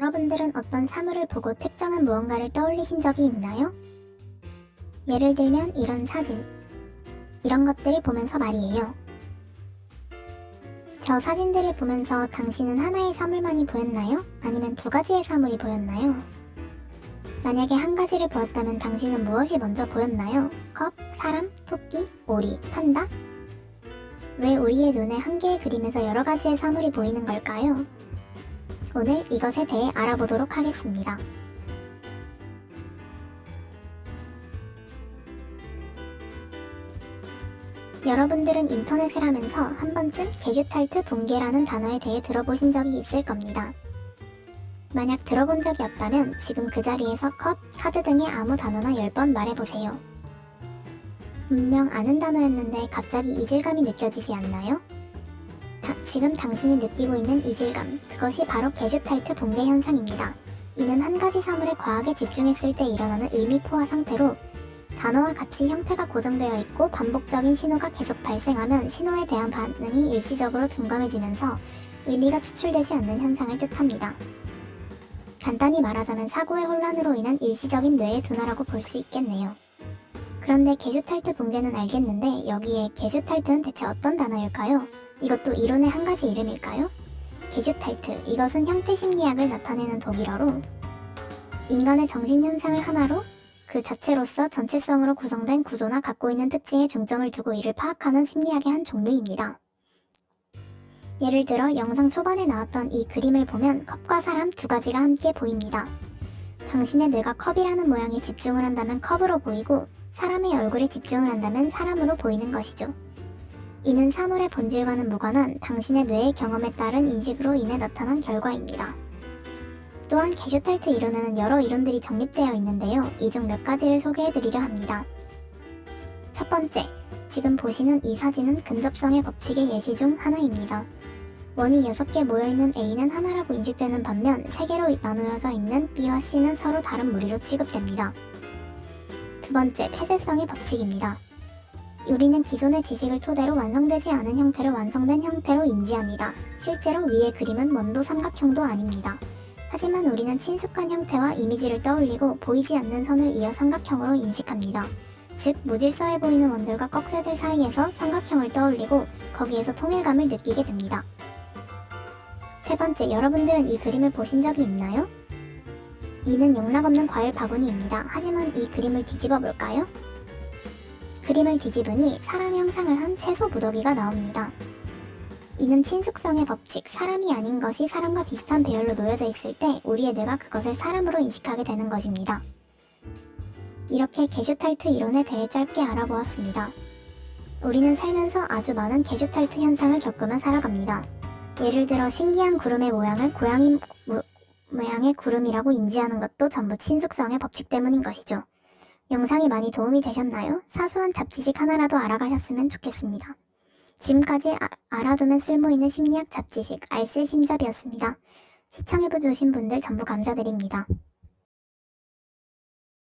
여러분들은 어떤 사물을 보고 특정한 무언가를 떠올리신 적이 있나요? 예를 들면 이런 사진, 이런 것들을 보면서 말이에요. 저 사진들을 보면서 당신은 하나의 사물만이 보였나요? 아니면 두 가지의 사물이 보였나요? 만약에 한 가지를 보았다면 당신은 무엇이 먼저 보였나요? 컵, 사람, 토끼, 오리, 판다? 왜 우리의 눈에 한 개의 그림에서 여러 가지의 사물이 보이는 걸까요? 오늘 이것에 대해 알아보도록 하겠습니다. 여러분들은 인터넷을 하면서 한 번쯤 게슈탈트 붕괴라는 단어에 대해 들어보신 적이 있을 겁니다. 만약 들어본 적이 없다면 지금 그 자리에서 컵, 카드 등의 아무 단어나 10번 말해보세요. 분명 아는 단어였는데 갑자기 이질감이 느껴지지 않나요? 지금 당신이 느끼고 있는 이질감, 그것이 바로 게슈탈트 붕괴 현상입니다. 이는 한 가지 사물에 과하게 집중했을 때 일어나는 의미 포화 상태로 단어와 같이 형태가 고정되어 있고 반복적인 신호가 계속 발생하면 신호에 대한 반응이 일시적으로 둔감해지면서 의미가 추출되지 않는 현상을 뜻합니다. 간단히 말하자면 사고의 혼란으로 인한 일시적인 뇌의 둔화라고 볼 수 있겠네요. 그런데 게슈탈트 붕괴는 알겠는데 여기에 게슈탈트는 대체 어떤 단어일까요? 이것도 이론의 한 가지 이름일까요? 게슈탈트, 이것은 형태 심리학을 나타내는 독일어로 인간의 정신현상을 하나로 그 자체로서 전체성으로 구성된 구조나 갖고 있는 특징에 중점을 두고 이를 파악하는 심리학의 한 종류입니다. 예를 들어 영상 초반에 나왔던 이 그림을 보면 컵과 사람 두 가지가 함께 보입니다. 당신의 뇌가 컵이라는 모양에 집중을 한다면 컵으로 보이고 사람의 얼굴에 집중을 한다면 사람으로 보이는 것이죠. 이는 사물의 본질과는 무관한 당신의 뇌의 경험에 따른 인식으로 인해 나타난 결과입니다. 또한 게슈탈트 이론에는 여러 이론들이 정립되어 있는데요. 이 중 몇 가지를 소개해드리려 합니다. 첫 번째, 지금 보시는 이 사진은 근접성의 법칙의 예시 중 하나입니다. 원이 6개 모여있는 A는 하나라고 인식되는 반면 3개로 나누어져 있는 B와 C는 서로 다른 무리로 취급됩니다. 두 번째, 폐쇄성의 법칙입니다. 우리는 기존의 지식을 토대로 완성되지 않은 형태를 완성된 형태로 인지합니다. 실제로 위의 그림은 원도 삼각형도 아닙니다. 하지만 우리는 친숙한 형태와 이미지를 떠올리고 보이지 않는 선을 이어 삼각형으로 인식합니다. 즉, 무질서해 보이는 원들과 꺽쇠들 사이에서 삼각형을 떠올리고 거기에서 통일감을 느끼게 됩니다. 세 번째, 여러분들은 이 그림을 보신 적이 있나요? 이는 용락없는 과일 바구니입니다. 하지만 이 그림을 뒤집어 볼까요? 그림을 뒤집으니 사람 형상을 한 채소 무더기가 나옵니다. 이는 친숙성의 법칙, 사람이 아닌 것이 사람과 비슷한 배열로 놓여져 있을 때 우리의 뇌가 그것을 사람으로 인식하게 되는 것입니다. 이렇게 게슈탈트 이론에 대해 짧게 알아보았습니다. 우리는 살면서 아주 많은 게슈탈트 현상을 겪으며 살아갑니다. 예를 들어 신기한 구름의 모양을 고양이 모양의 구름이라고 인지하는 것도 전부 친숙성의 법칙 때문인 것이죠. 영상이 많이 도움이 되셨나요? 사소한 잡지식 하나라도 알아가셨으면 좋겠습니다. 지금까지 알아두면 쓸모있는 심리학 잡지식 알쓸 심잡이었습니다. 시청해주신 분들 전부 감사드립니다.